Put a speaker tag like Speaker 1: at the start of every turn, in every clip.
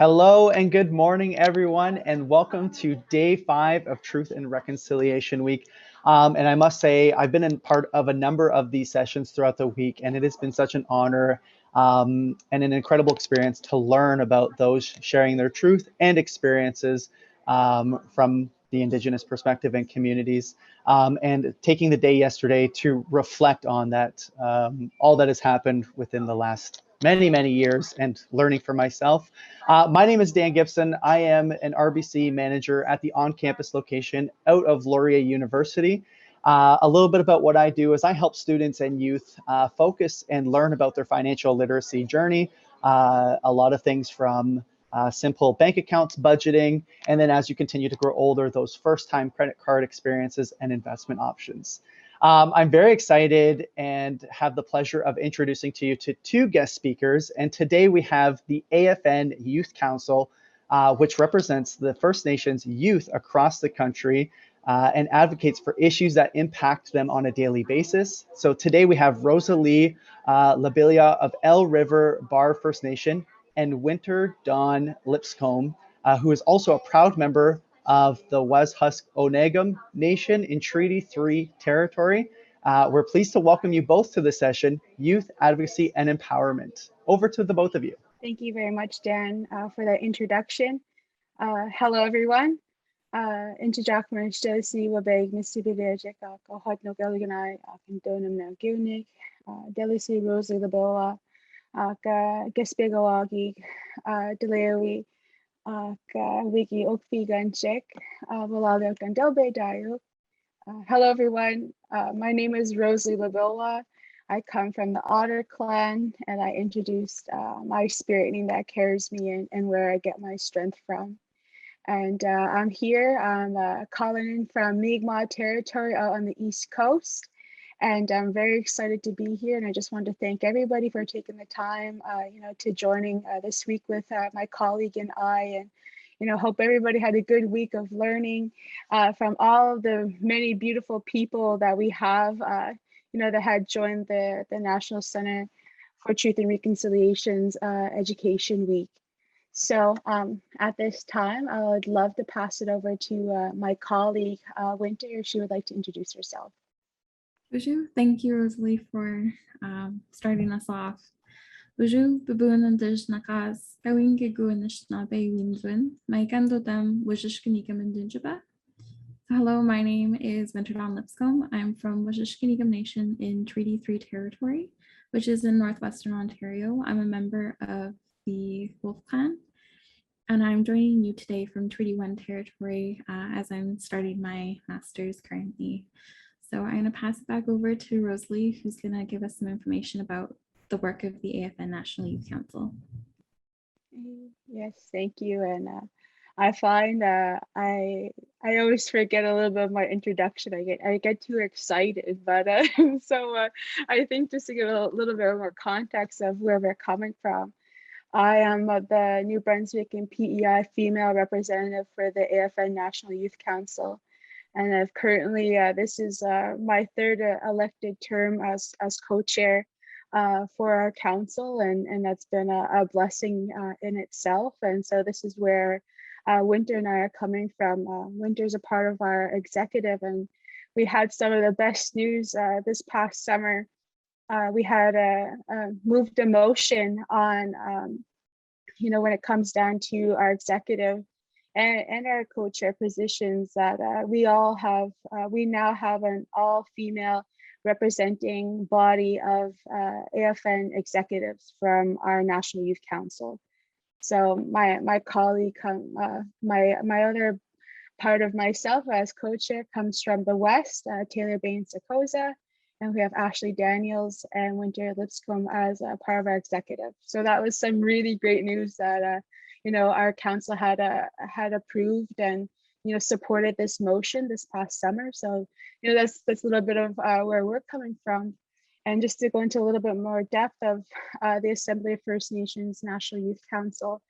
Speaker 1: Hello and good morning, everyone, and welcome to day 5 of Truth and Reconciliation Week. And I must say, I've been in part of a number of these sessions throughout the week, and it has been such an honor and an incredible experience to learn about those sharing their truth and experiences from the Indigenous perspective and communities, and taking the day yesterday to reflect on that, all that has happened within the last many years and learning for myself. My name is Dan Gibson. I am an RBC manager at the on-campus location out of Laurier University. A little bit about what I do is I help students and youth focus and learn about their financial literacy journey. A lot of things from simple bank accounts, budgeting, and then as you continue to grow older, those first-time credit card experiences and investment options. I'm very excited and have the pleasure of introducing to you to two guest speakers. And today we have the AFN Youth Council, which represents the First Nations youth across the country and advocates for issues that impact them on a daily basis. So today we have Rosalie Labilia of El River Bar First Nation and Winterdon Lipscombe, who is also a proud member of the Weshusk Onegum Nation in Treaty 3 territory. We're pleased to welcome you both to the session, Youth Advocacy and Empowerment. Over to the both of you.
Speaker 2: Thank you very much, Dan, for that introduction. Hello, everyone. Interject Josie Wabeg, Mr. Bidejek, Hot no Gilliganai, Donum now Gilnik, Delisi Rosie Laboa, Gespegawagi, Delewi, Wiki Okfi Ganchek, Valado Gandelbe Dayo. Hello, everyone. My name is Rosie Laboa. I come from the Otter clan, and I introduced my spirit name that carries me and where I get my strength from. And I'm here. I'm calling in from Mi'kmaq territory out on the East Coast. And I'm very excited to be here. And I just want to thank everybody for taking the time, to joining this week with my colleague and I. And, hope everybody had a good week of learning from all the many beautiful people that we have, that had joined the National Center for Truth and Reconciliation's Education Week. So at this time, I would love to pass it over to my colleague, Winter, if she would like to introduce herself.
Speaker 3: Bonjour. Thank you, Rosalie, for starting us off. Bonjour, Babuan Nakas, Bawing Giguanishna Baywinwin, my Gandotam, Wishishkanikam and Dinjaba. Hello, my name is Winterdon Lipscombe. I'm from Wishishkanikam Nation in Treaty 3 territory, which is in northwestern Ontario. I'm a member of the Wolf Clan, and I'm joining you today from Treaty 1 territory as I'm starting my master's currently. So I'm going to pass it back over to Rosalie, who's going to give us some information about the work of the AFN National Youth Council.
Speaker 2: Yes, thank you. And I find I always forget a little bit of my introduction. I get too excited, but so I think just to give a little bit more context of where we're coming from. I am the New Brunswick and PEI female representative for the AFN National Youth Council. And I've currently, this is my third elected term as co-chair for our council, and that's been a blessing in itself. And so this is where Winter and I are coming from. Winter's a part of our executive, and we had some of the best news this past summer. We had moved a motion on, when it comes down to our executive and our co-chair positions, that we now have an all-female representing body of AFN executives from our National Youth Council. So my colleague, my other part of myself as co-chair comes from the West, Taylor Bain-Sakoza, and we have Ashley Daniels and Winter Lipscombe as a part of our executive. So that was some really great news that our council had approved and supported this motion this past summer. So that's a little bit of where we're coming from. And just to go into a little bit more depth of the Assembly of First Nations National Youth Council,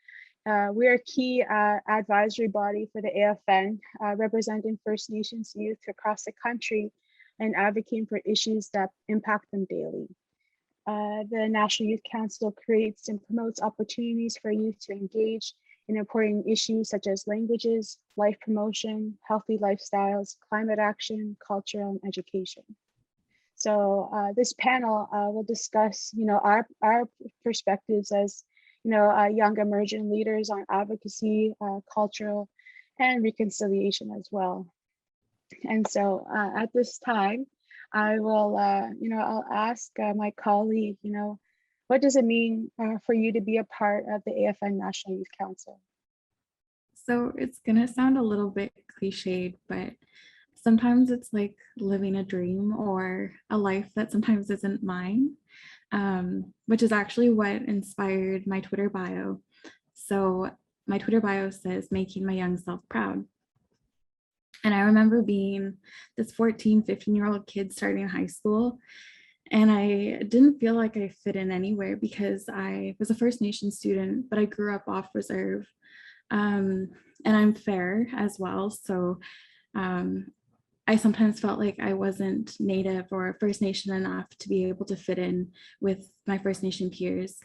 Speaker 2: we are a key advisory body for the AFN, representing First Nations youth across the country and advocating for issues that impact them daily. The National Youth Council creates and promotes opportunities for youth to engage in important issues such as languages, life promotion, healthy lifestyles, climate action, culture, and education. So this panel will discuss, our perspectives as, young emerging leaders on advocacy, cultural, and reconciliation as well. And so at this time, I will, I'll ask my colleague, what does it mean for you to be a part of the AFN National Youth Council?
Speaker 3: So it's gonna sound a little bit cliched, but sometimes it's like living a dream or a life that sometimes isn't mine, which is actually what inspired my Twitter bio. So my Twitter bio says, making my young self proud. And I remember being this 14, 15-year-old kid starting high school, and I didn't feel like I fit in anywhere because I was a First Nation student, but I grew up off reserve. And I'm fair as well. So I sometimes felt like I wasn't Native or First Nation enough to be able to fit in with my First Nation peers.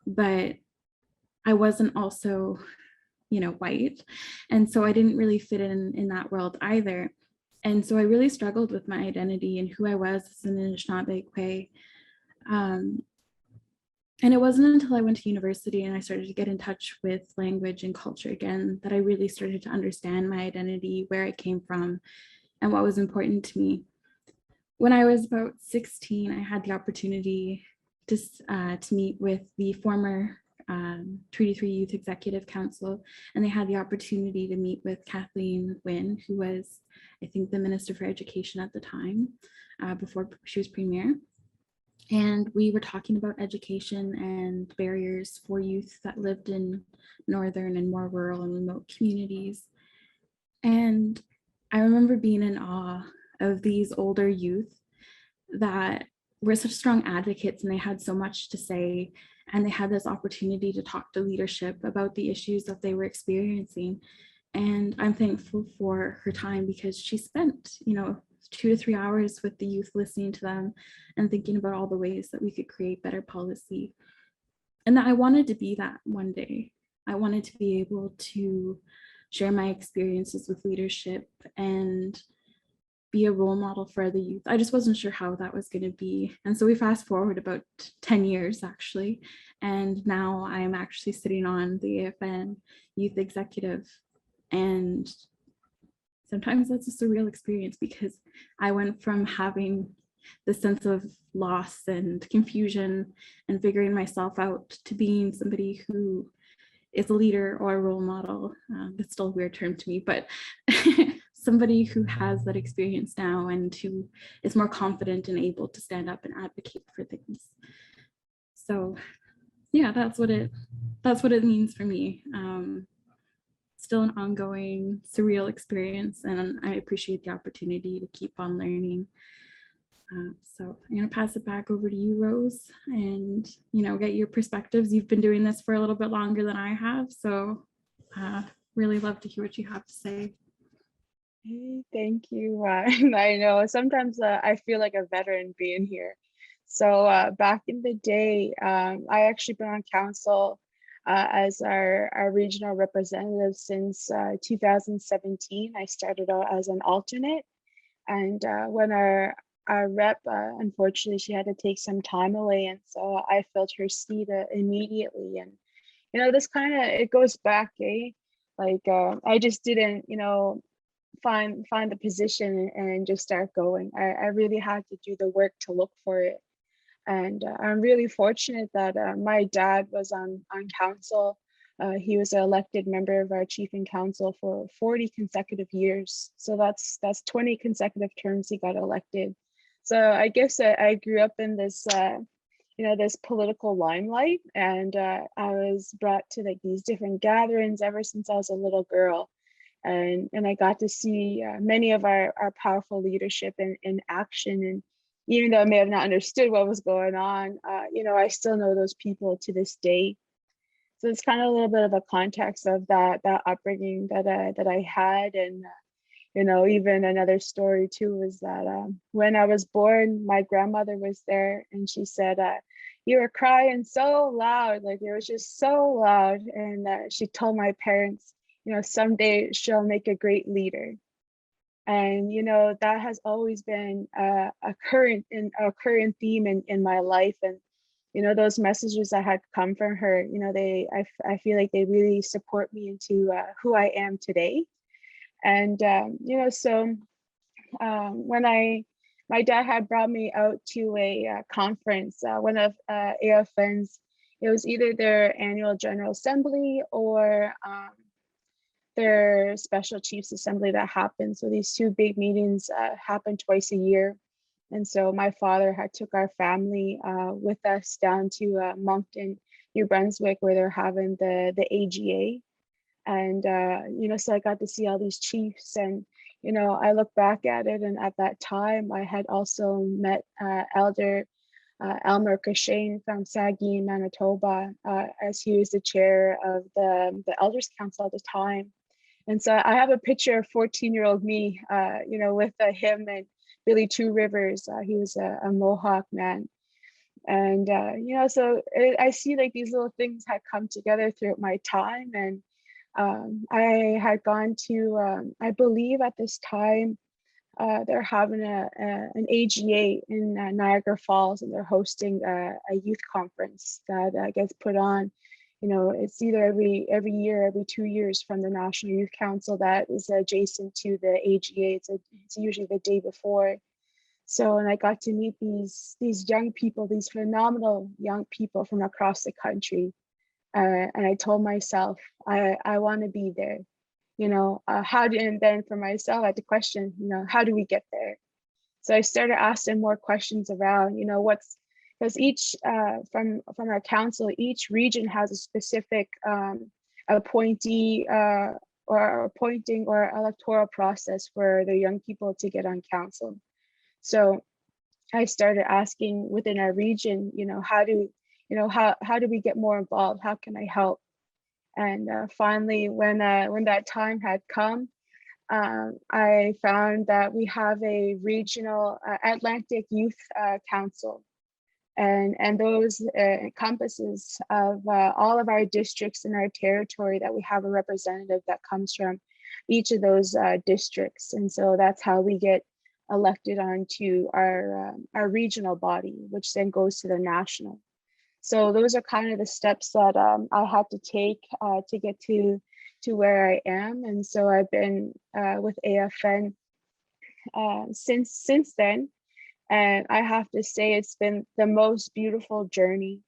Speaker 3: But I wasn't also, white. And so I didn't really fit in that world either. And so I really struggled with my identity and who I was as an Anishinaabe. And it wasn't until I went to university and I started to get in touch with language and culture again that I really started to understand my identity, where I came from, and what was important to me. When I was about 16, I had the opportunity to meet with the former Treaty 3 Youth Executive Council, and they had the opportunity to meet with Kathleen Wynne, who was, I think, the Minister for Education at the time, before she was Premier. And we were talking about education and barriers for youth that lived in northern and more rural and remote communities. And I remember being in awe of these older youth that were such strong advocates, and they had so much to say, and they had this opportunity to talk to leadership about the issues that they were experiencing. And I'm thankful for her time because she spent, 2 to 3 hours with the youth, listening to them and thinking about all the ways that we could create better policy. And that I wanted to be that one day. I wanted to be able to share my experiences with leadership and be a role model for the youth. I just wasn't sure how that was going to be. And so we fast forward about 10 years actually. And now I'm actually sitting on the AFN Youth Executive. And sometimes that's a surreal experience because I went from having the sense of loss and confusion and figuring myself out to being somebody who is a leader or a role model. That's still a weird term to me, but somebody who has that experience now and who is more confident and able to stand up and advocate for things. So yeah, that's what it means for me. Still an ongoing surreal experience, and I appreciate the opportunity to keep on learning. So I'm going to pass it back over to you, Rose, and get your perspectives. You've been doing this for a little bit longer than I have, so really love to hear what you have to say.
Speaker 2: Thank you. I know sometimes I feel like a veteran being here. So back in the day, I actually been on council as our regional representative since 2017. I started out as an alternate, and when our rep, unfortunately, she had to take some time away, and so I filled her seat immediately. And this kind of, it goes back, like I just didn't find the position and just start going. I really had to do the work to look for it. And I'm really fortunate that my dad was on council. He was an elected member of our chief and council for 40 consecutive years. So that's 20 consecutive terms he got elected. So I guess I grew up in this, this political limelight, and I was brought to like these different gatherings ever since I was a little girl. And I got to see many of our powerful leadership in action. And even though I may have not understood what was going on, I still know those people to this day. So it's kind of a little bit of a context of that upbringing that I had. And even another story too was that when I was born, my grandmother was there, and she said, you were crying so loud, like it was just so loud. And she told my parents, someday she'll make a great leader. And that has always been a current theme in my life. And those messages that had come from her, I feel like they really support me into who I am today. And so when my dad had brought me out to a conference, one of AFN's, it was either their annual General Assembly or their Special Chiefs Assembly that happened. So these two big meetings happen twice a year. And so my father had took our family with us down to Moncton, New Brunswick, where they're having the AGA. And, so I got to see all these chiefs. And, I look back at it, and at that time, I had also met Elder Elmer Cushane from Saginaw, Manitoba, as he was the chair of the Elders Council at the time. And so I have a picture of 14-year-old me, with him and Billy Two Rivers. He was a Mohawk man. And, so I see like these little things had come together throughout my time. And I had gone to, I believe at this time, they're having an AGA in Niagara Falls, and they're hosting a youth conference that gets put on. It's either every year, every 2 years from the National Youth Council that is adjacent to the AGA. It's usually the day before. So, and I got to meet these young people, these phenomenal young people from across the country. And I told myself, I want to be there. And then for myself, I had to question, how do we get there? So I started asking more questions around, because each from our council, each region has a specific appointee or appointing or electoral process for the young people to get on council. So I started asking within our region, how do we get more involved? How can I help? And finally, when that time had come, I found that we have a regional Atlantic Youth Council, and those encompasses of all of our districts in our territory, that we have a representative that comes from each of those districts. And so that's how we get elected onto our regional body, which then goes to the national. So those are kind of the steps that I had to take to get to where I am. And so I've been with AFN since then. And I have to say, it's been the most beautiful journey.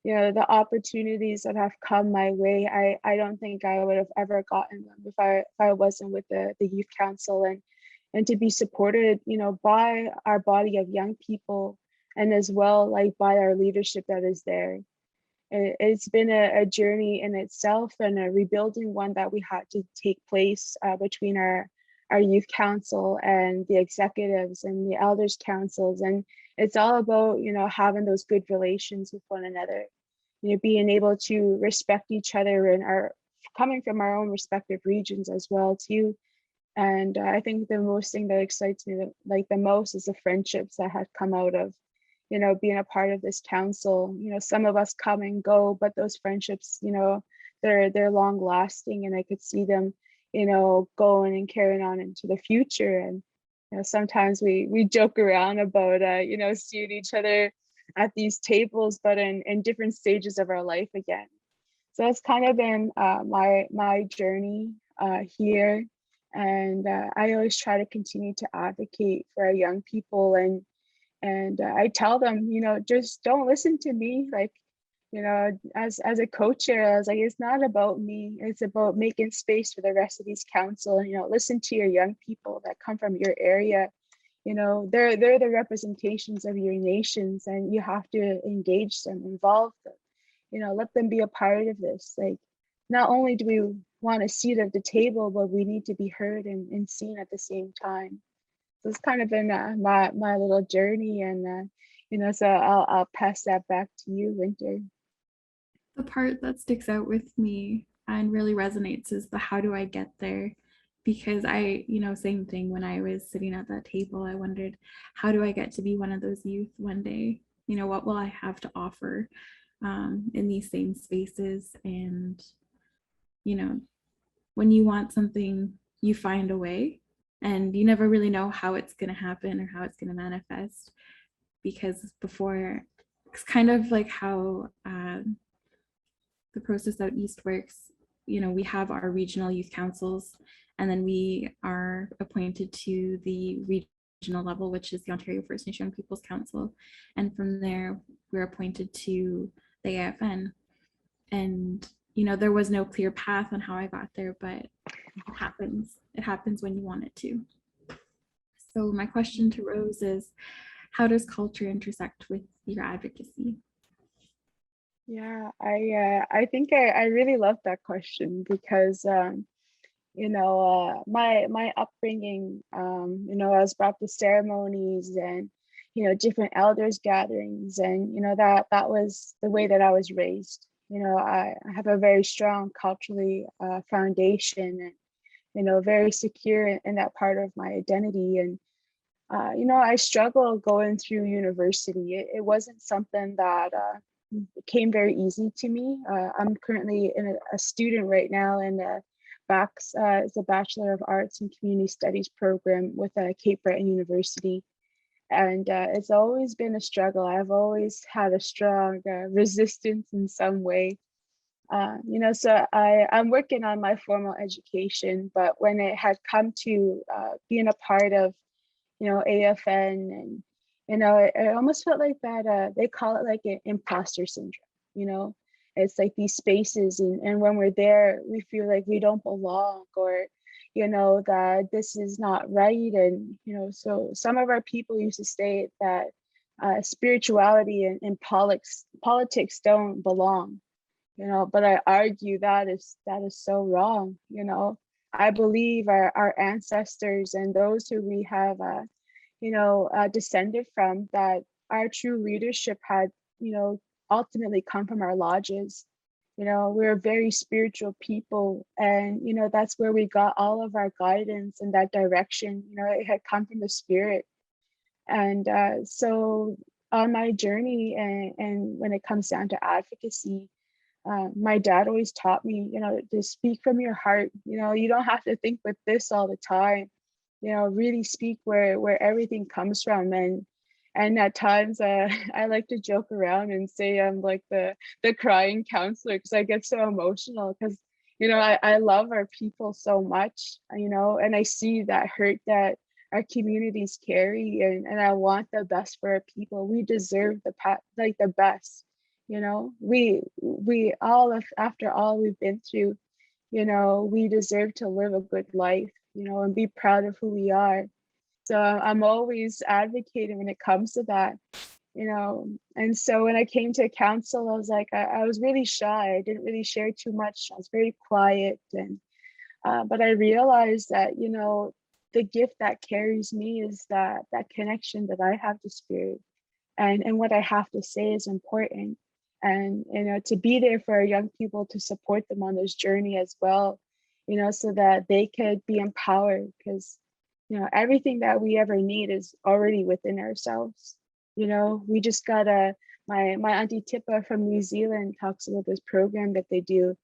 Speaker 2: The opportunities that have come my way, I don't think I would have ever gotten them if I wasn't with the Youth Council, and to be supported, by our body of young people, and as well, like by our leadership that is there. It's been a journey in itself, and a rebuilding one that we had to take place between our youth council and the executives and the elders councils. And it's all about, having those good relations with one another, being able to respect each other, and coming from our own respective regions as well too. And I think the most thing that excites me the most is the friendships that had come out of, being a part of this council. Some of us come and go, but those friendships, they're long lasting, and I could see them, going and carrying on into the future. And sometimes we joke around about seeing each other at these tables, but in different stages of our life again. So that's kind of been my journey here. And I always try to continue to advocate for our young people, and I tell them, just don't listen to me. Like, as a co-chair, I was like, it's not about me. It's about making space for the rest of these council. Listen to your young people that come from your area. They're the representations of your nations, and you have to engage them, involve them. Let them be a part of this. Like, not only do we want a seat at the table, but we need to be heard and seen at the same time. So it's kind of been my little journey, and so I'll pass that back to you, Winter.
Speaker 3: The part that sticks out with me and really resonates is the how do I get there? Because same thing, when I was sitting at that table, I wondered, how do I get to be one of those youth one day? what will I have to offer in these same spaces? And, when you want something, you find a way, and you never really know how it's going to happen or how it's going to manifest, because before, it's kind of like how the process out east works. We have our regional youth councils, and then we are appointed to the regional level, which is the Ontario First Nation Peoples Council. And from there, we're appointed to the AFN. And, there was no clear path on how I got there, but it happens. It happens when you want it to. So my question to Rose is, how does culture intersect with your advocacy?
Speaker 2: Yeah, I think I really love that question because my upbringing, I was brought to ceremonies and different elders gatherings, and that was the way that I was raised. I have a very strong culturally foundation, and very secure in that part of my identity. And I struggled going through university. It wasn't something that came very easy to me. I'm currently a student right now in it's a Bachelor of Arts and Community Studies program with Cape Breton University. And it's always been a struggle. I've always had a strong resistance in some way. So I'm working on my formal education, but when it had come to being a part of, AFN, and, it almost felt like that, they call it like an imposter syndrome. It's like these spaces, and when we're there, we feel like we don't belong, or, that this is not right. And, so some of our people used to say that spirituality and politics don't belong. But I argue that is so wrong. I believe our ancestors and those who we have descended from, that our true leadership had ultimately come from our lodges. We're a very spiritual people, and that's where we got all of our guidance and that direction. It had come from the spirit. And so on my journey, and when it comes down to advocacy, my dad always taught me, to speak from your heart. You don't have to think with this all the time. Really speak where everything comes from. And at times, I like to joke around and say I'm like the crying counselor, because I get so emotional, because I love our people so much, and I see that hurt that our communities carry, and I want the best for our people. We deserve the best. We all, after all we've been through, we deserve to live a good life, and be proud of who we are. So I'm always advocating when it comes to that. And so when I came to council, I was like, I was really shy. I didn't really share too much. I was very quiet. And but I realized that, the gift that carries me is that connection that I have to spirit, and what I have to say is important. And to be there for our young people, to support them on this journey as well, so that they could be empowered, because everything that we ever need is already within ourselves. We just gotta, my auntie Tippa from New Zealand talks about this program that they do,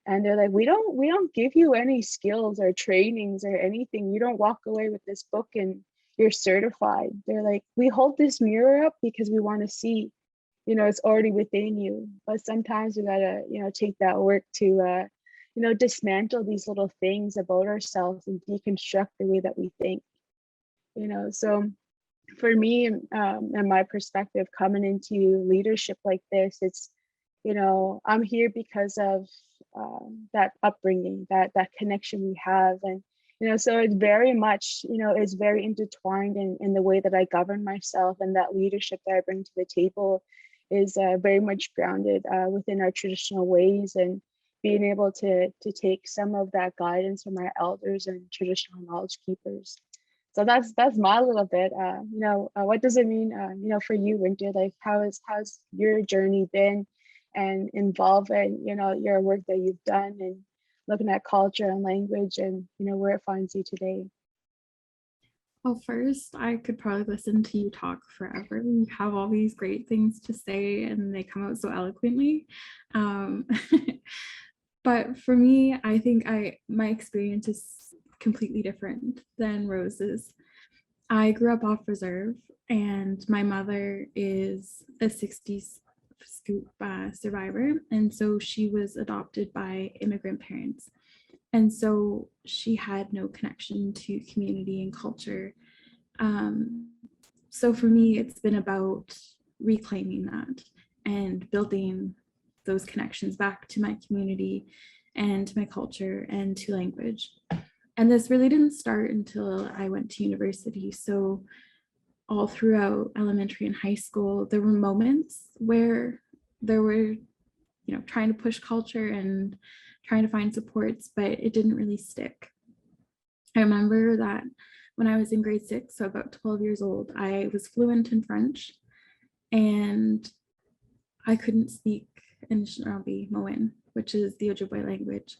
Speaker 2: and they're like, we don't give you any skills or trainings or anything. You don't walk away with this book and you're certified. They're like, we hold this mirror up because we want to see, it's already within you. But sometimes we gotta, take that work to dismantle these little things about ourselves and deconstruct the way that we think. So for me, and my perspective coming into leadership like this, it's, I'm here because of that upbringing, that connection we have. And so it's very much, it's very intertwined in the way that I govern myself, and that leadership that I bring to the table is very much grounded within our traditional ways, and being able to take some of that guidance from our elders and traditional knowledge keepers. So that's my little bit. What does it mean, for you, Winter? Like, how's your journey been, and involving, your work that you've done, and looking at culture and language, and where it finds you today?
Speaker 3: Well, first, I could probably listen to you talk forever. You have all these great things to say, and they come out so eloquently. Um, but for me, I think my experience is completely different than Rose's. I grew up off reserve, and my mother is a 60s scoop survivor, and so she was adopted by immigrant parents. And so she had no connection to community and culture. So for me, it's been about reclaiming that and building those connections back to my community and to my culture and to language. And this really didn't start until I went to university. So all throughout elementary and high school, there were moments where there were, trying to push culture and trying to find supports, but it didn't really stick. I remember that when I was in grade 6, so about 12 years old, I was fluent in French, and I couldn't speak Anishinaabe Moen, which is the Ojibwe language.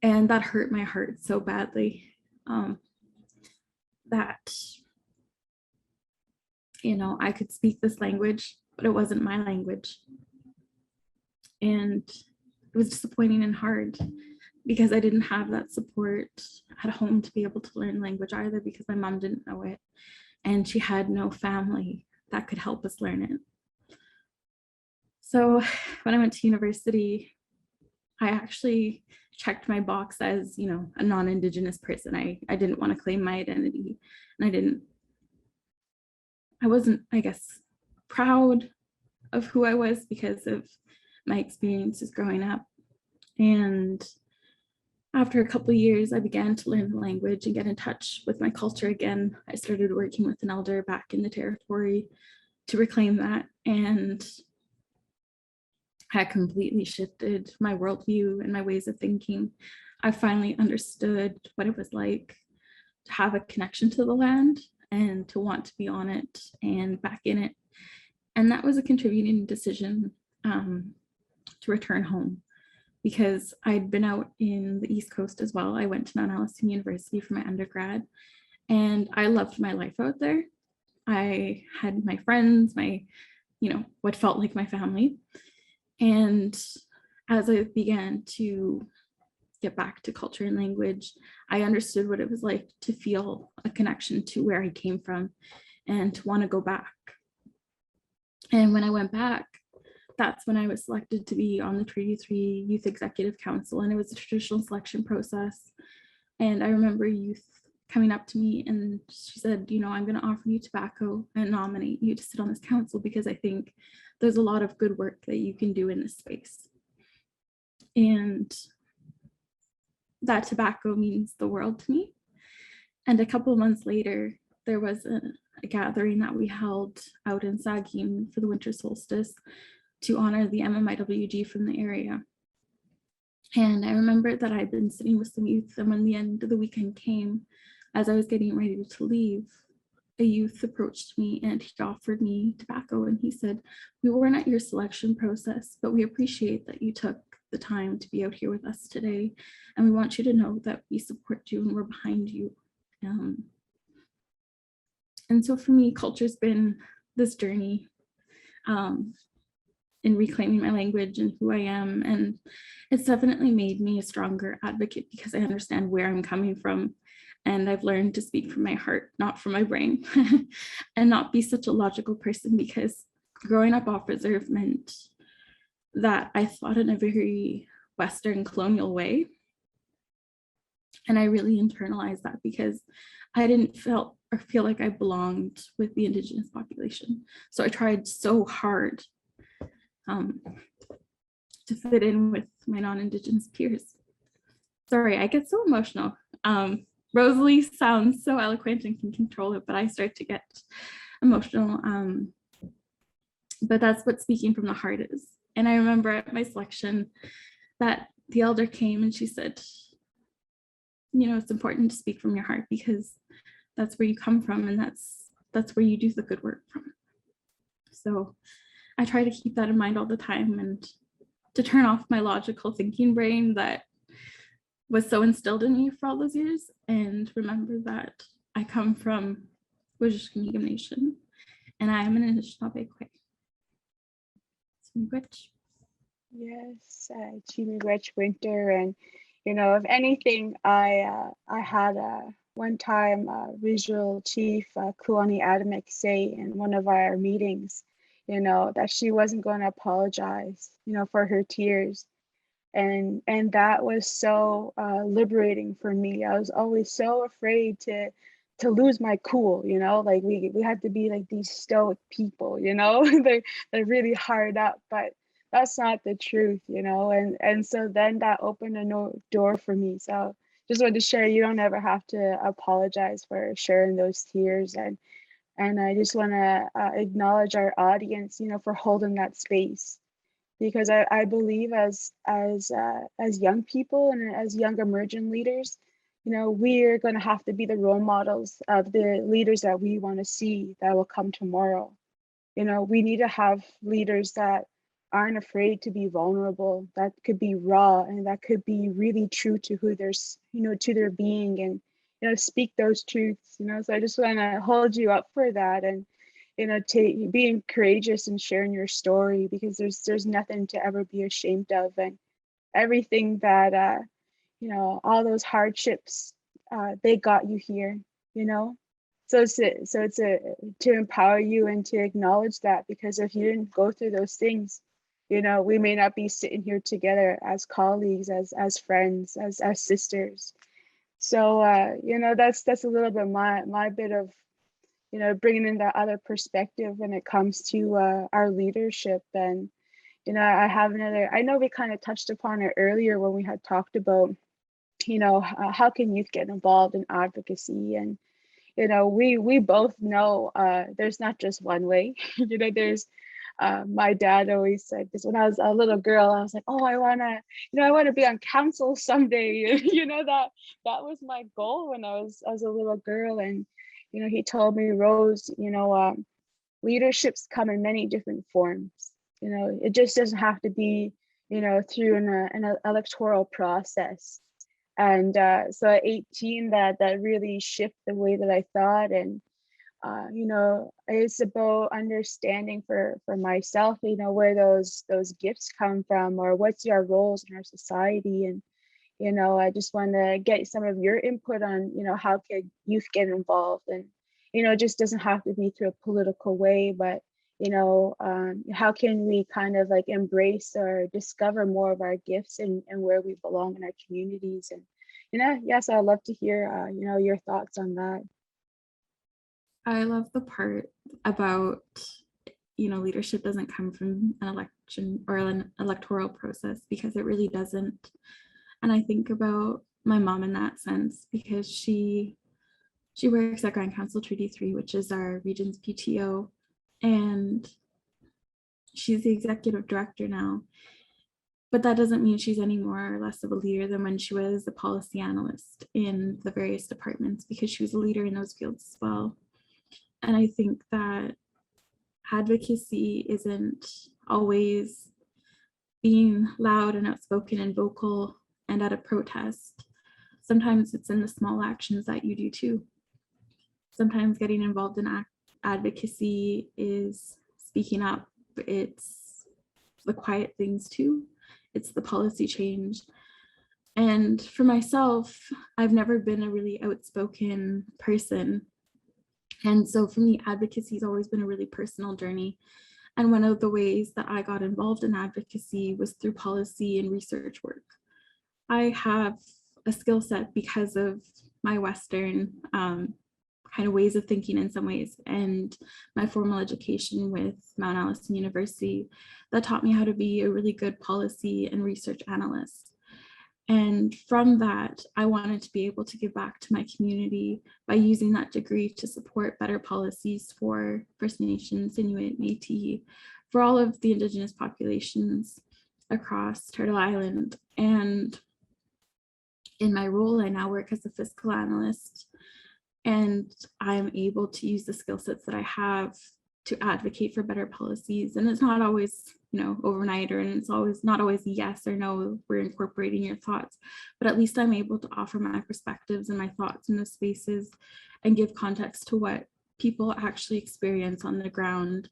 Speaker 3: And that hurt my heart so badly that, I could speak this language, but it wasn't my language. And it was disappointing and hard because I didn't have that support at home to be able to learn language either, because my mom didn't know it and she had no family that could help us learn it. So when I went to university, I actually checked my box as, a non-Indigenous person. I didn't want to claim my identity, and I wasn't, I guess, proud of who I was because of my experiences growing up. And after a couple of years, I began to learn the language and get in touch with my culture again. I started working with an elder back in the territory to reclaim that, and had completely shifted my worldview and my ways of thinking. I finally understood what it was like to have a connection to the land and to want to be on it and back in it. And that was a contributing decision to return home, because I'd been out in the East Coast as well. I went to Mount Allison University for my undergrad, and I loved my life out there. I had my friends, what felt like my family. And as I began to get back to culture and language, I understood what it was like to feel a connection to where I came from and to want to go back. And when I went back, that's when I was selected to be on the Treaty 3 Youth Executive Council, and it was a traditional selection process. And I remember youth coming up to me and she said, I'm going to offer you tobacco and nominate you to sit on this council because I think there's a lot of good work that you can do in this space. And that tobacco means the world to me. And a couple of months later, there was a gathering that we held out in Sagim for the winter solstice to honor the MMIWG from the area. And I remember that I'd been sitting with some youth, and when the end of the weekend came, as I was getting ready to leave, a youth approached me and he offered me tobacco, and he said, "We weren't at your selection process, but we appreciate that you took the time to be out here with us today, and we want you to know that we support you and we're behind you." And so for me, culture's been this journey in reclaiming my language and who I am. And it's definitely made me a stronger advocate because I understand where I'm coming from. And I've learned to speak from my heart, not from my brain, and not be such a logical person, because growing up off reserve meant that I thought in a very Western colonial way. And I really internalized that because I didn't feel like I belonged with the Indigenous population. So I tried so hard to fit in with my non-Indigenous peers. Sorry, I get so emotional. Rosalie sounds so eloquent and can control it, but I start to get emotional. But that's what speaking from the heart is. And I remember at my selection that the elder came and she said, it's important to speak from your heart because that's where you come from, and that's where you do the good work from. So I try to keep that in mind all the time, and to turn off my logical thinking brain that was so instilled in me for all those years, and remember that I come from Nation, and I am an Anishinaabe Kwe.
Speaker 2: Yes, Chimigwech Winter, and if anything, I had one time Visual Chief Kuani Adamek say in one of our meetings, that she wasn't going to apologize, for her tears, and that was so liberating for me. I was always so afraid to lose my cool, like we had to be like these stoic people, they're really hard up, but that's not the truth, and so then that opened a door for me. So just wanted to share, you don't ever have to apologize for sharing those tears, and I just want to acknowledge our audience, for holding that space, because I believe as young people and as young emerging leaders, we're going to have to be the role models of the leaders that we want to see that will come tomorrow. We need to have leaders that aren't afraid to be vulnerable, that could be raw, and that could be really true to who they're, to their being, and speak those truths. So I just want to hold you up for that, and being courageous and sharing your story, because there's nothing to ever be ashamed of, and everything that all those hardships, they got you here, so it's to empower you and to acknowledge that, because if you didn't go through those things, we may not be sitting here together as colleagues, as friends, as sisters. So that's a little bit my bit of bringing in that other perspective when it comes to our leadership. And I have another, I know we kind of touched upon it earlier when we had talked about how can youth get involved in advocacy, and we both know there's not just one way. There's my dad always said this when I was a little girl. I was like, oh, I want to be on council someday. That was my goal when I was a little girl. And he told me, Rose, leaderships come in many different forms. It just doesn't have to be through an electoral process. And so at 18, that really shifted the way that I thought. And it's about understanding for myself, where those gifts come from, or what's your roles in our society. And I just want to get some of your input on how can youth get involved, and it just doesn't have to be through a political way, but how can we kind of like embrace or discover more of our gifts and where we belong in our communities. And yes, I'd love to hear your thoughts on that.
Speaker 3: I love the part about leadership doesn't come from an election or an electoral process, because it really doesn't. And I think about my mom in that sense, because she works at Grand Council Treaty 3, which is our region's PTO, and she's the executive director now. But that doesn't mean she's any more or less of a leader than when she was a policy analyst in the various departments, because she was a leader in those fields as well. And I think that advocacy isn't always being loud and outspoken and vocal and at a protest. Sometimes it's in the small actions that you do too. Sometimes getting involved in advocacy is speaking up. It's the quiet things too. It's the policy change. And for myself, I've never been a really outspoken person. And so for me, advocacy has always been a really personal journey. And one of the ways that I got involved in advocacy was through policy and research work. I have a skill set because of my Western kind of ways of thinking in some ways, and my formal education with Mount Allison University that taught me how to be a really good policy and research analyst. And from that, I wanted to be able to give back to my community by using that degree to support better policies for First Nations, Inuit, Métis, for all of the Indigenous populations across Turtle Island. And in my role, I now work as a fiscal analyst, and I'm able to use the skill sets that I have to advocate for better policies. And it's not always, overnight, and it's always not always yes or no, we're incorporating your thoughts, but at least I'm able to offer my perspectives and my thoughts in those spaces and give context to what people actually experience on the ground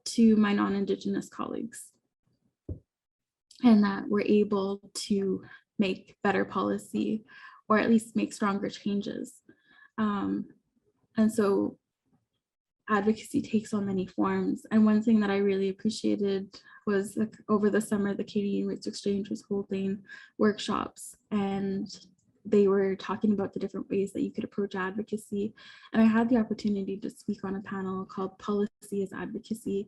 Speaker 3: to my non-Indigenous colleagues, and that we're able to make better policy or at least make stronger changes. And so advocacy takes on many forms. And one thing that I really appreciated was, like, over the summer, the Canadian Roots Exchange was holding workshops, and they were talking about the different ways that you could approach advocacy. And I had the opportunity to speak on a panel called Policy as Advocacy,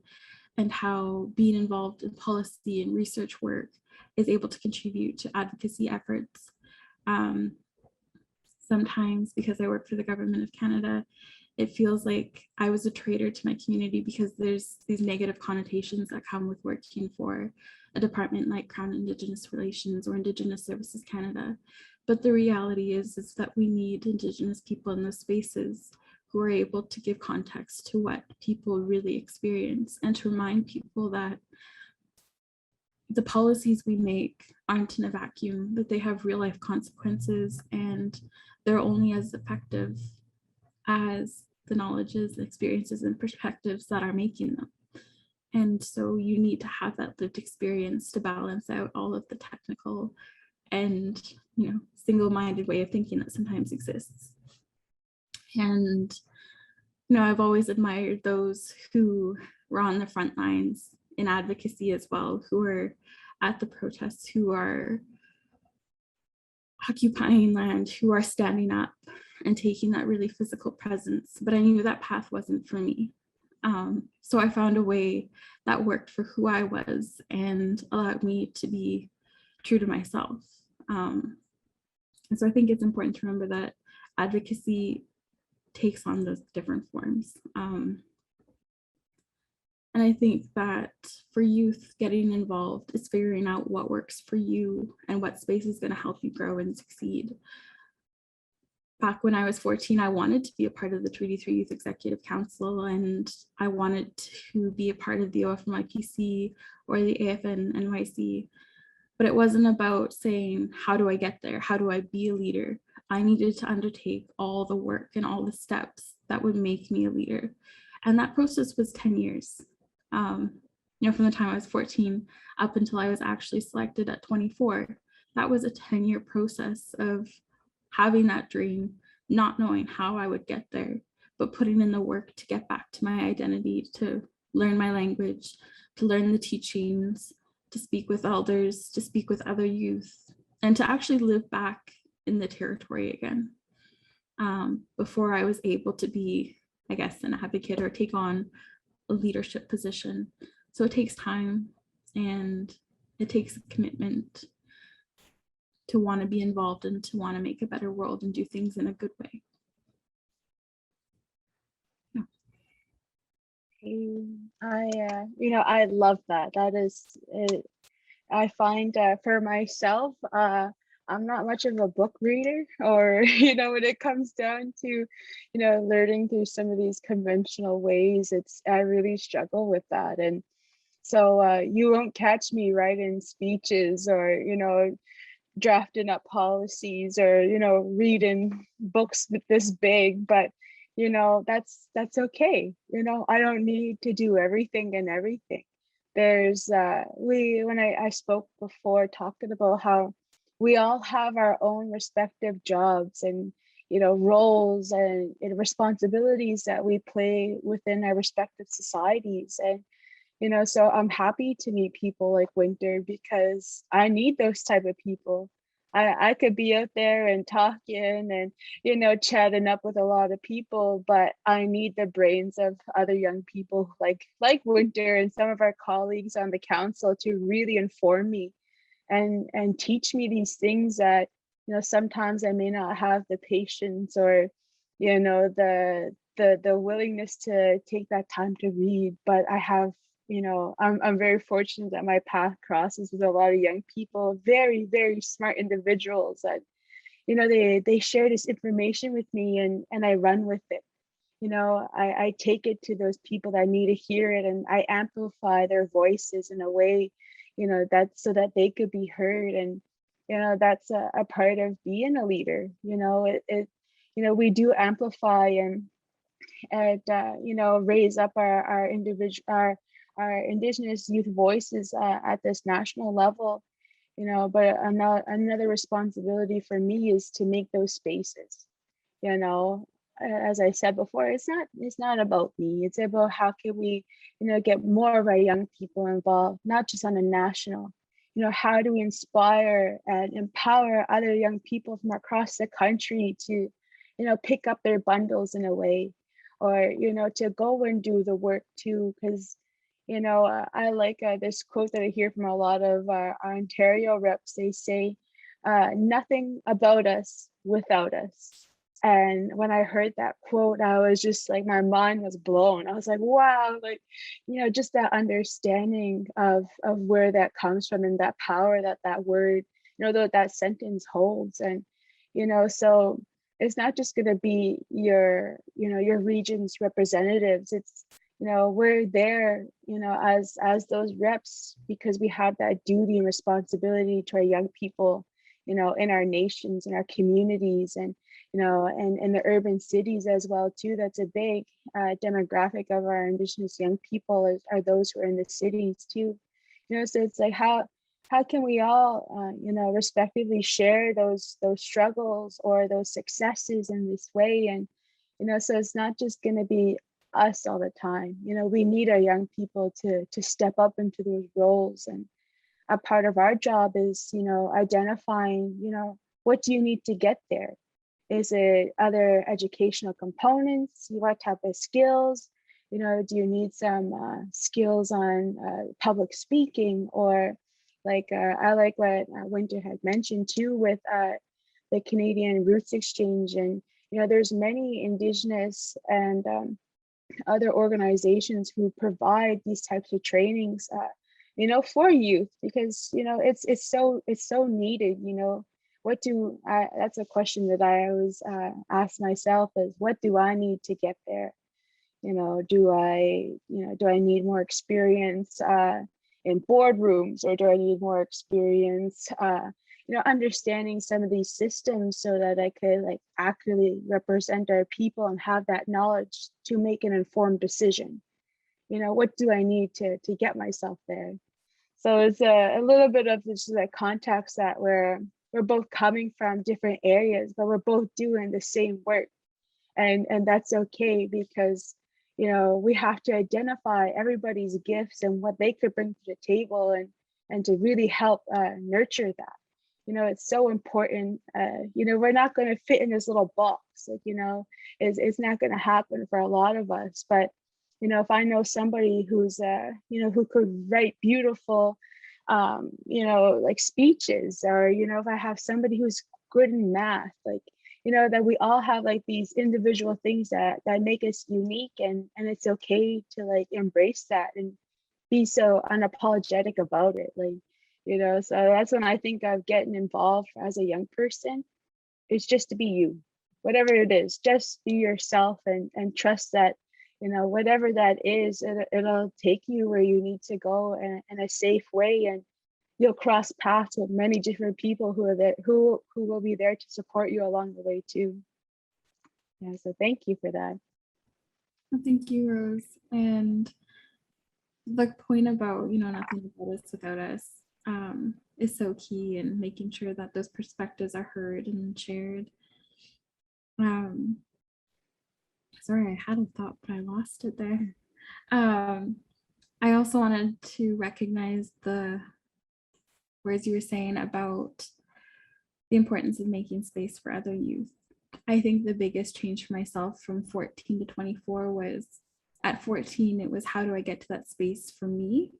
Speaker 3: and how being involved in policy and research work is able to contribute to advocacy efforts. Sometimes, because I work for the government of Canada, it feels like I was a traitor to my community because there's these negative connotations that come with working for a department like Crown Indigenous Relations or Indigenous Services Canada. But the reality is that we need Indigenous people in those spaces who are able to give context to what people really experience, and to remind people that the policies we make aren't in a vacuum, that they have real life consequences, and they're only as effective as the knowledges, experiences, and perspectives that are making them. And so you need to have that lived experience to balance out all of the technical and, single-minded way of thinking that sometimes exists. And, I've always admired those who were on the front lines in advocacy as well, who are at the protests, who are occupying land, who are standing up and taking that really physical presence. But I knew that path wasn't for me. So I found a way that worked for who I was and allowed me to be true to myself. And so I think it's important to remember that advocacy takes on those different forms. And I think that for youth, getting involved is figuring out what works for you and what space is going to help you grow and succeed. Back when I was 14, I wanted to be a part of the Treaty 3 Youth Executive Council, and I wanted to be a part of the OFNYPC or the AFN NYC. But it wasn't about saying, how do I get there? How do I be a leader? I needed to undertake all the work and all the steps that would make me a leader. And that process was 10 years. From the time I was 14 up until I was actually selected at 24, that was a 10-year process of having that dream, not knowing how I would get there, but putting in the work to get back to my identity, to learn my language, to learn the teachings, to speak with elders, to speak with other youth, and to actually live back in the territory again, before I was able to be, I guess, an advocate or take on a leadership position. So it takes time, and it takes a commitment to want to be involved and to want to make a better world and do things in a good way.
Speaker 2: I love that. That is it. I find for myself, I'm not much of a book reader, or when it comes down to learning through some of these conventional ways, I really struggle with that. And so you won't catch me writing speeches or drafting up policies or reading books this big, but that's okay. I don't need to do everything and everything. There's when I spoke before, talking about how we all have our own respective jobs and roles and responsibilities that we play within our respective societies. And so I'm happy to meet people like Winter, because I need those type of people. I could be out there and talking and chatting up with a lot of people, but I need the brains of other young people like Winter and some of our colleagues on the council to really inform me and teach me these things that sometimes I may not have the patience or the willingness to take that time to read, but I have. I'm very fortunate that my path crosses with a lot of young people, very, very smart individuals that, they share this information with me and I run with it. I take it to those people that need to hear it, and I amplify their voices in a way, that's so that they could be heard. And, that's a part of being a leader. We do amplify and and raise up our individual our Indigenous youth voices at this national level. But another responsibility for me is to make those spaces. As I said before, it's not about me. It's about how can we get more of our young people involved, not just on a national. How do we inspire and empower other young people from across the country to pick up their bundles in a way, or to go and do the work too. Because I like this quote that I hear from a lot of our Ontario reps. They say, nothing about us without us. And when I heard that quote, I was just like, my mind was blown. I was like, wow, like, just that understanding of where that comes from, and that power that word, that sentence holds. And, so it's not just going to be your region's representatives. It's, we're there, as those reps, because we have that duty and responsibility to our young people, in our nations, in our communities, and and in the urban cities as well too. That's a big demographic of our Indigenous young people are those who are in the cities too. So it's like, how can we all respectively share those struggles or those successes in this way? And so it's not just going to be us all the time. We need our young people to step up into those roles. And a part of our job is identifying what do you need to get there. Is it other educational components? What type of skills? Do you need some skills on public speaking? Or like I like what Winter had mentioned too with the Canadian Roots Exchange. And there's many Indigenous and other organizations who provide these types of trainings for youth, because it's so needed. That's a question that I always ask myself, is what do I need to get there? Do I need more experience in boardrooms, or do I need more experience understanding some of these systems, so that I could accurately represent our people and have that knowledge to make an informed decision? What do I need to get myself there? So it's a little bit of just that context that we're both coming from different areas, but we're both doing the same work. And that's okay, because we have to identify everybody's gifts and what they could bring to the table, and to really help nurture that. It's so important. We're not going to fit in this little box. It's not going to happen for a lot of us. But if I know somebody who's who could write beautiful speeches, or if I have somebody who's good in math, that we all have these individual things that make us unique, and it's okay to embrace that and be so unapologetic about it. So that's when I think of getting involved as a young person. It's just to be you, whatever it is, just be yourself, and trust that whatever that is, it'll take you where you need to go in a safe way. And you'll cross paths with many different people who are there, who will be there to support you along the way too. Yeah, so thank you for that.
Speaker 3: Thank you, Rose. And the point about nothing about us without us is so key in making sure that those perspectives are heard and shared. Sorry, I had a thought, but I lost it there. I also wanted to recognize the words you were saying about the importance of making space for other youth. I think the biggest change for myself from 14 to 24 was, at 14, it was, how do I get to that space for me?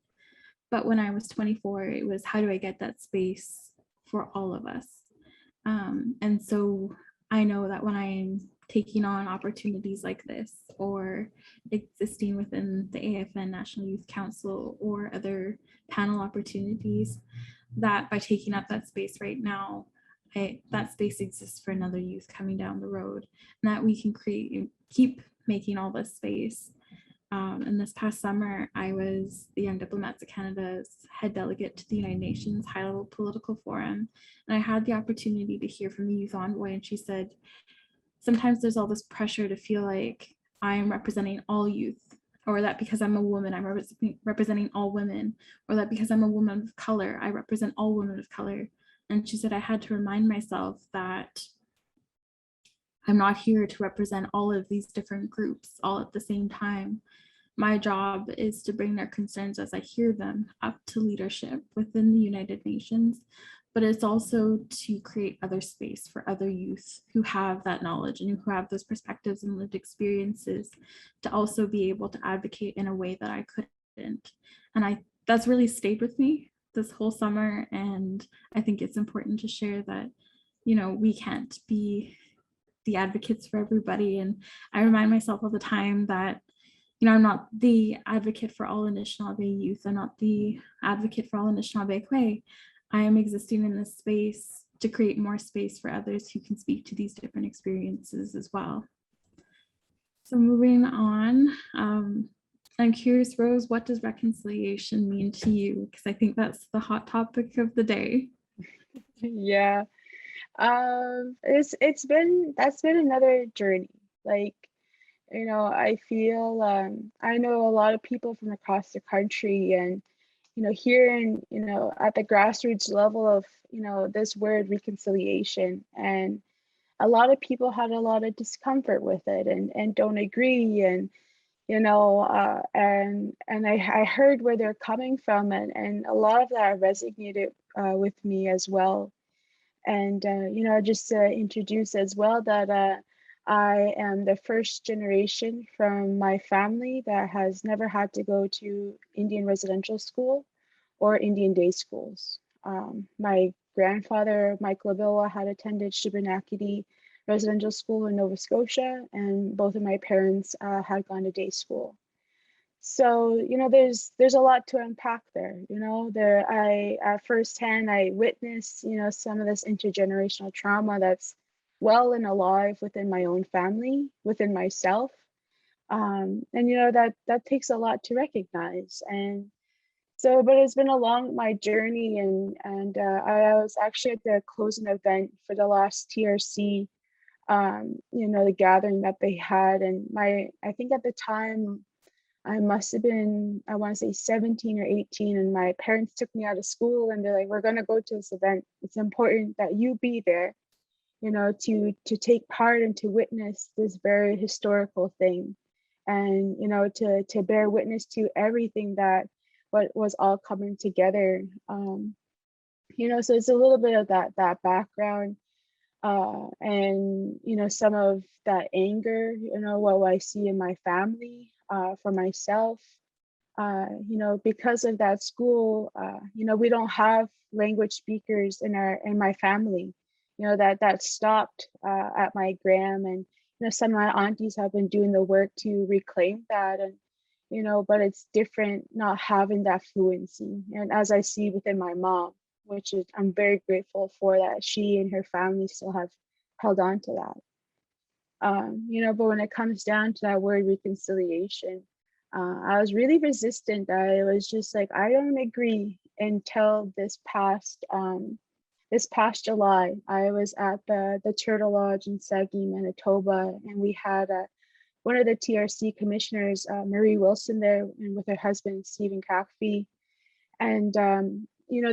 Speaker 3: But when I was 24, it was, how do I get that space for all of us? And so I know that when I'm taking on opportunities like this, or existing within the AFN National Youth Council or other panel opportunities, that by taking up that space right now, that space exists for another youth coming down the road, and that we can keep making all this space. And this past summer, I was the Young Diplomats of Canada's head delegate to the United Nations High-Level Political Forum, and I had the opportunity to hear from the youth envoy, and she said, sometimes there's all this pressure to feel like I am representing all youth, or that because I'm a woman, I'm representing all women, or that because I'm a woman of color, I represent all women of color. And she said I had to remind myself that I'm not here to represent all of these different groups all at the same time. My job is to bring their concerns as I hear them up to leadership within the United Nations, but it's also to create other space for other youth who have that knowledge and who have those perspectives and lived experiences to also be able to advocate in a way that I couldn't. And that's really stayed with me this whole summer. And I think it's important to share that, we can't be the advocates for everybody. And I remind myself all the time that I'm not the advocate for all Anishinaabe youth. I'm not the advocate for all Anishinaabe Kwe. I am existing in this space to create more space for others who can speak to these different experiences as well. So moving on, I'm curious, Rose, what does reconciliation mean to you? Because I think that's the hot topic of the day.
Speaker 2: Yeah, that's been another journey. Like, I feel I know a lot of people from across the country, and hearing at the grassroots level of this word reconciliation, and a lot of people had a lot of discomfort with it and don't agree, and I heard where they're coming from, and a lot of that resonated with me as well. And just to introduce as well that I am the first generation from my family that has never had to go to Indian residential school or Indian day schools. My grandfather, Mike Labilla, had attended Shubenacadie Residential School in Nova Scotia, and both of my parents had gone to day school. So there's a lot to unpack there. I at firsthand I witnessed some of this intergenerational trauma that's well and alive within my own family, within myself, and that takes a lot to recognize. And so, but it's been my journey, and I was actually at the closing event for the last TRC, the gathering that they had, and I think at the time I must have been, I want to say 17 or 18, and my parents took me out of school, and they're like, we're going to go to this event. It's important that you be there, to take part and to witness this very historical thing, and to bear witness to everything that what was all coming together. So it's a little bit of that background, and some of that anger, what I see in my family, for myself, because of that school, we don't have language speakers in my family, that stopped at my gram, and some of my aunties have been doing the work to reclaim that, and but it's different not having that fluency, and as I see within my mom, which is I'm very grateful for, that she and her family still have held on to that. But when it comes down to that word reconciliation, I was really resistant. I was just like, I don't agree, until this past July. I was at the Turtle Lodge in Sagi, Manitoba, and we had one of the TRC commissioners, Marie Wilson, there, and with her husband Stephen Cackfee. And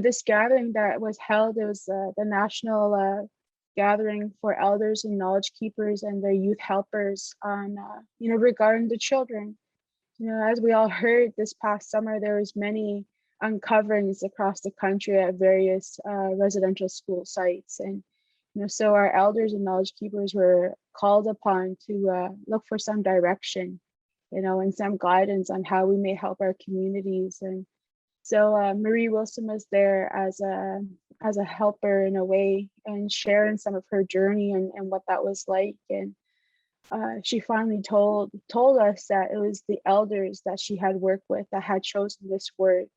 Speaker 2: this gathering that was held, it was the national gathering for elders and knowledge keepers and their youth helpers on, regarding the children. As we all heard this past summer, there was many uncoverings across the country at various residential school sites. And, so our elders and knowledge keepers were called upon to look for some direction, and some guidance on how we may help our communities. And so Marie Wilson was there as a helper in a way, and sharing some of her journey and what that was like. And she finally told us that it was the elders that she had worked with that had chosen this word,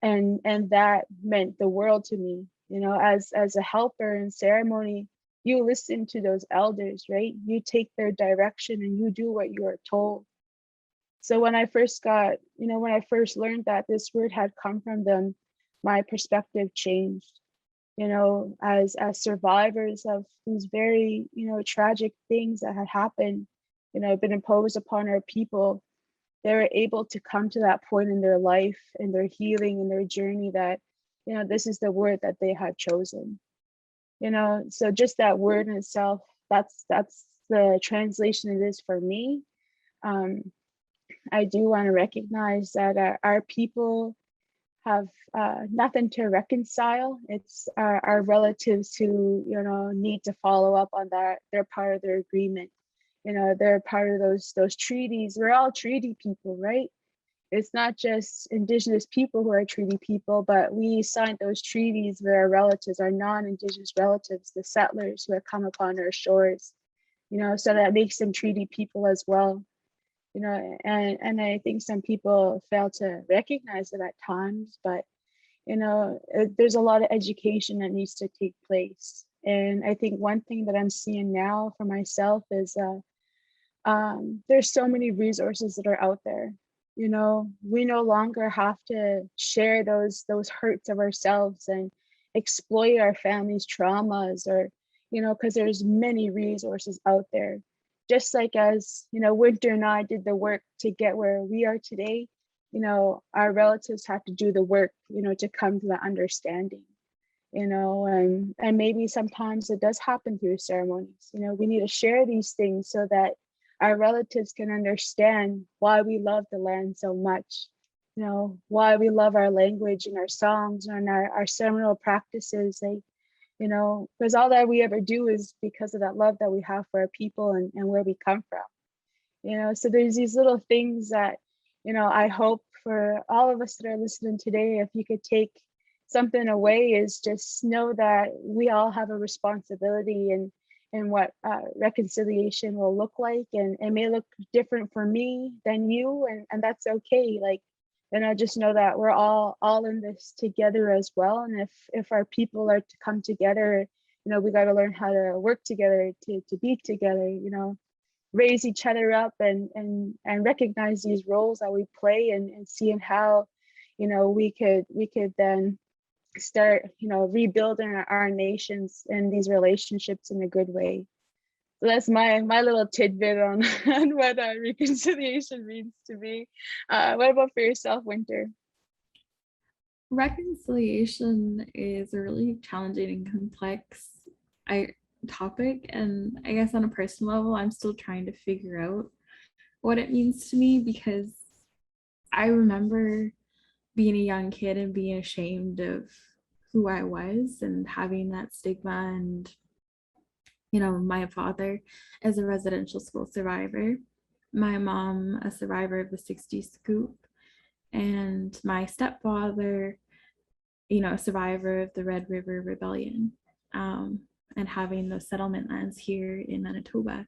Speaker 2: and that meant the world to me. As a helper in ceremony, you listen to those elders, right? You take their direction and you do what you are told. So when I first learned that this word had come from them, my perspective changed. As survivors of these very, tragic things that had happened, been imposed upon our people, they were able to come to that point in their life and their healing and their journey that, this is the word that they had chosen. So just that word in itself, that's the translation it is for me. I do want to recognize that our people have nothing to reconcile. It's our relatives who, need to follow up on that. They're part of their agreement. They're part of those treaties. We're all treaty people, right? It's not just Indigenous people who are treaty people, but we signed those treaties with our relatives, our non-Indigenous relatives, the settlers who have come upon our shores, so that makes them treaty people as well. And I think some people fail to recognize it at times, but there's a lot of education that needs to take place. And I think one thing that I'm seeing now for myself is there's so many resources that are out there. We no longer have to share those hurts of ourselves and exploit our family's traumas, or because there's many resources out there. Just like as Winter and I did the work to get where we are today, our relatives have to do the work, to come to that understanding. And maybe sometimes it does happen through ceremonies. We need to share these things so that our relatives can understand why we love the land so much, why we love our language and our songs and our ceremonial practices. Because all that we ever do is because of that love that we have for our people and where we come from. So there's these little things that, I hope for all of us that are listening today, if you could take something away, is just know that we all have a responsibility and what reconciliation will look like, and it may look different for me than you, and that's okay. And I just know that we're all in this together as well. And if our people are to come together, we got to learn how to work together, to be together, raise each other up and recognize these roles that we play, and seeing how, we could then start, rebuilding our nations and these relationships in a good way. So that's my little tidbit on, on what reconciliation means to me. What about for yourself, Winter?
Speaker 3: Reconciliation is a really challenging and complex topic, and I guess on a personal level, I'm still trying to figure out what it means to me, because I remember being a young kid and being ashamed of who I was and having that stigma. And my father is a residential school survivor, my mom a survivor of the 60s scoop, and my stepfather, a survivor of the Red River Rebellion, and having those settlement lands here in Manitoba.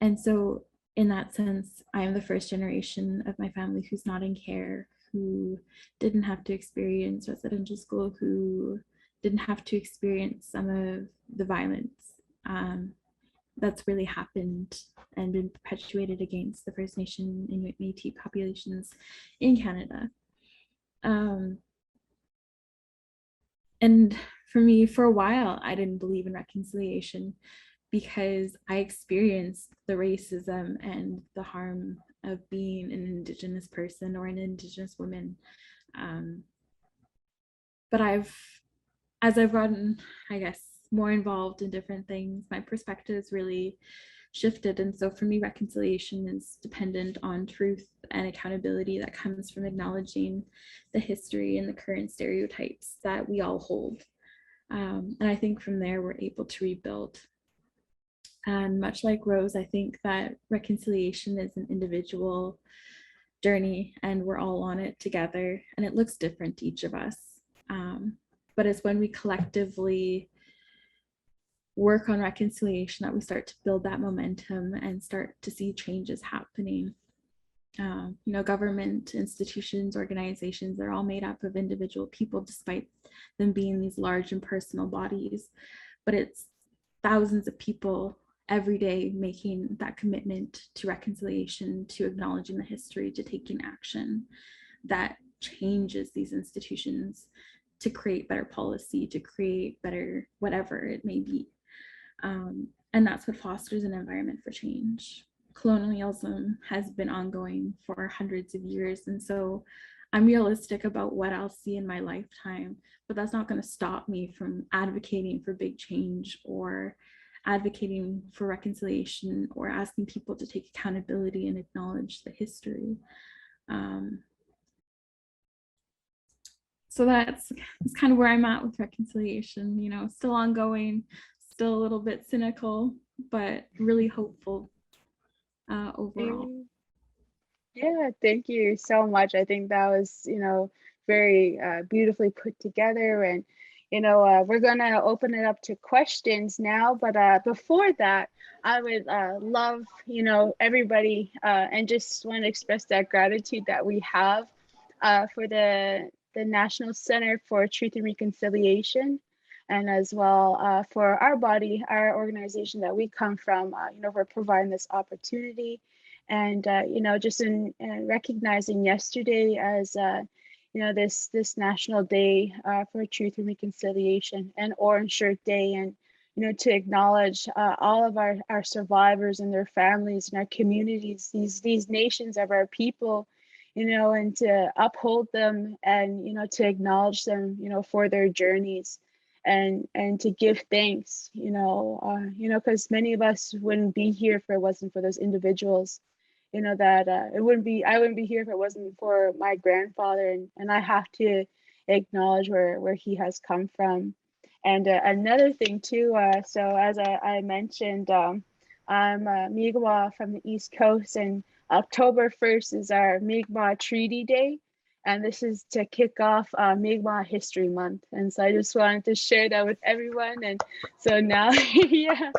Speaker 3: And so in that sense, I am the first generation of my family who's not in care, who didn't have to experience residential school, who didn't have to experience some of the violence that's really happened and been perpetuated against the First Nation, Inuit, Métis populations in Canada. And for me, for a while, I didn't believe in reconciliation because I experienced the racism and the harm of being an Indigenous person or an Indigenous woman. But as I've gotten, I guess, more involved in different things, my perspectives really shifted. And so for me, reconciliation is dependent on truth and accountability that comes from acknowledging the history and the current stereotypes that we all hold. And I think from there, we're able to rebuild. And much like Rose, I think that reconciliation is an individual journey and we're all on it together, and it looks different to each of us. But it's when we collectively work on reconciliation that we start to build that momentum and start to see changes happening. Government, institutions, organizations, they're all made up of individual people, despite them being these large and personal bodies. But it's thousands of people every day making that commitment to reconciliation, to acknowledging the history, to taking action that changes these institutions to create better policy, to create better whatever it may be. And that's what fosters an environment for change. colonialism has been ongoing for hundreds of years. And so I'm realistic about what I'll see in my lifetime, but that's not going to stop me from advocating for big change or advocating for reconciliation or asking people to take accountability and acknowledge the history. So that's kind of where I'm at with reconciliation, you know, still ongoing, still a little bit cynical, but really hopeful overall.
Speaker 2: Yeah, thank you so much. I think that was, very beautifully put together. And, we're going to open it up to questions now. But before that, I would love, everybody and just want to express that gratitude that we have for the National Center for Truth and Reconciliation. And as well for our body, our organization that we come from, for providing this opportunity. And just in recognizing yesterday as this National Day for Truth and Reconciliation and Orange Shirt Day, and to acknowledge all of our survivors and their families and our communities, these nations of our people, and to uphold them and to acknowledge them for their journeys. And to give thanks, because many of us wouldn't be here if it wasn't for those individuals. That I wouldn't be here if it wasn't for my grandfather, and I have to acknowledge where he has come from. And another thing too, so as I mentioned, I'm Mi'kmaq from the East Coast, and October 1st is our Mi'kmaq Treaty Day. And this is to kick off Mi'kmaq History Month. And so I just wanted to share that with everyone. And so now, yeah.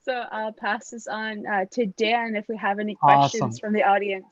Speaker 2: So I'll pass this on to Dan if we have any questions from the audience.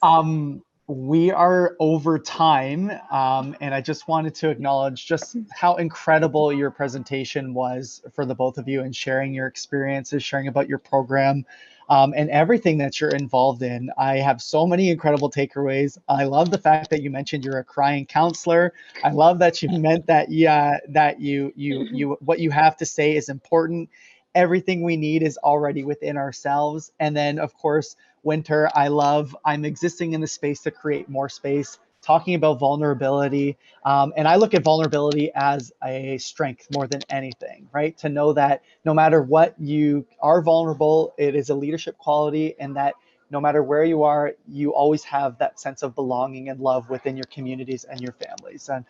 Speaker 1: We are over time, and I just wanted to acknowledge just how incredible your presentation was for the both of you, and sharing your experiences, sharing about your program, and everything that you're involved in. I have so many incredible takeaways. I love the fact that you mentioned you're a crying counselor. I love that you meant that you what you have to say is important. Everything we need is already within ourselves. And then, of course, Winter, I'm existing in the space to create more space, talking about vulnerability. And I look at vulnerability as a strength more than anything, right? To know that no matter what, you are vulnerable, it is a leadership quality, and that no matter where you are, you always have that sense of belonging and love within your communities and your families. And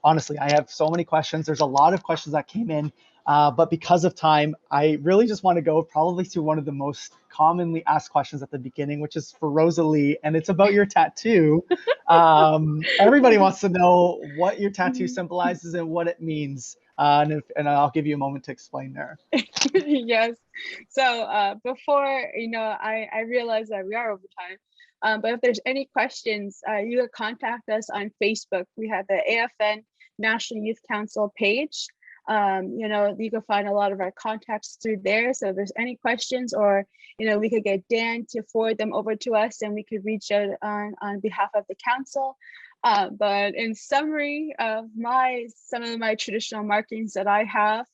Speaker 1: honestly, I have so many questions. There's a lot of questions that came in. But because of time, I really just want to go probably to one of the most commonly asked questions at the beginning, which is for Rosalie, and it's about your tattoo. Everybody wants to know what your tattoo symbolizes and what it means. And I'll give you a moment to explain there.
Speaker 2: Yes. So before, I realize that we are over time. But if there's any questions, you can contact us on Facebook. We have the AFN National Youth Council page. You can find a lot of our contacts through there. So if there's any questions, or, we could get Dan to forward them over to us, and we could reach out on behalf of the council. But in summary of some of my traditional markings that I have,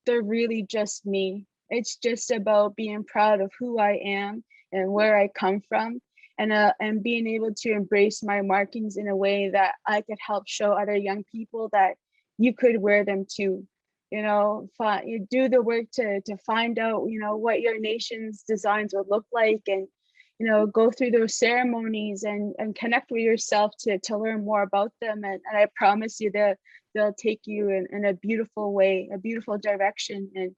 Speaker 2: they're really just me. It's just about being proud of who I am and where I come from, and being able to embrace my markings in a way that I could help show other young people that you could wear them too. You do the work to find out, what your nation's designs would look like, and, go through those ceremonies and connect with yourself to learn more about them. And I promise you that they'll take you in a beautiful way, a beautiful direction. And,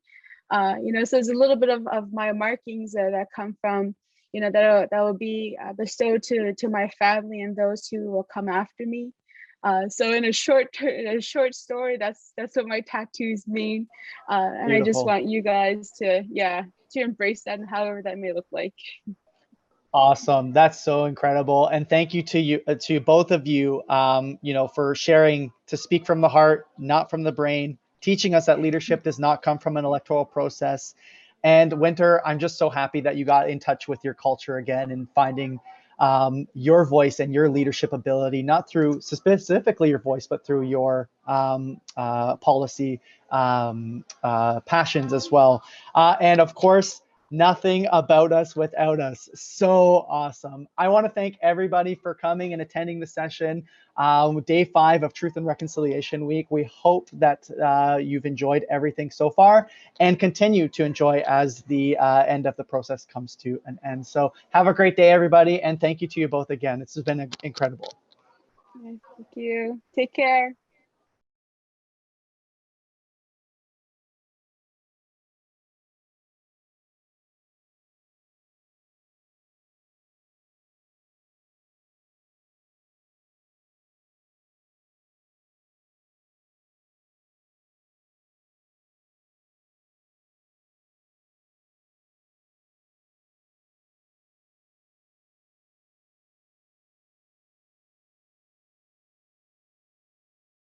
Speaker 2: so there's a little bit of my markings that come from, that will be bestowed to my family and those who will come after me. So in a short story, that's what my tattoos mean. And Beautiful. I just want you guys to embrace that, and however that may look like.
Speaker 1: Awesome. That's so incredible. And thank you to both of you, for sharing, to speak from the heart, not from the brain, teaching us that leadership does not come from an electoral process. And Winter, I'm just so happy that you got in touch with your culture again, and finding your voice and your leadership ability, not through specifically your voice, but through your policy passions as well. And of course, Nothing about us without us. So awesome. I want to thank everybody for coming and attending the session. Day 5 of Truth and Reconciliation Week. We hope that you've enjoyed everything so far and continue to enjoy as the end of the process comes to an end. So have a great day, everybody, and thank you to you both again. This has been incredible.
Speaker 2: Thank you. Take care.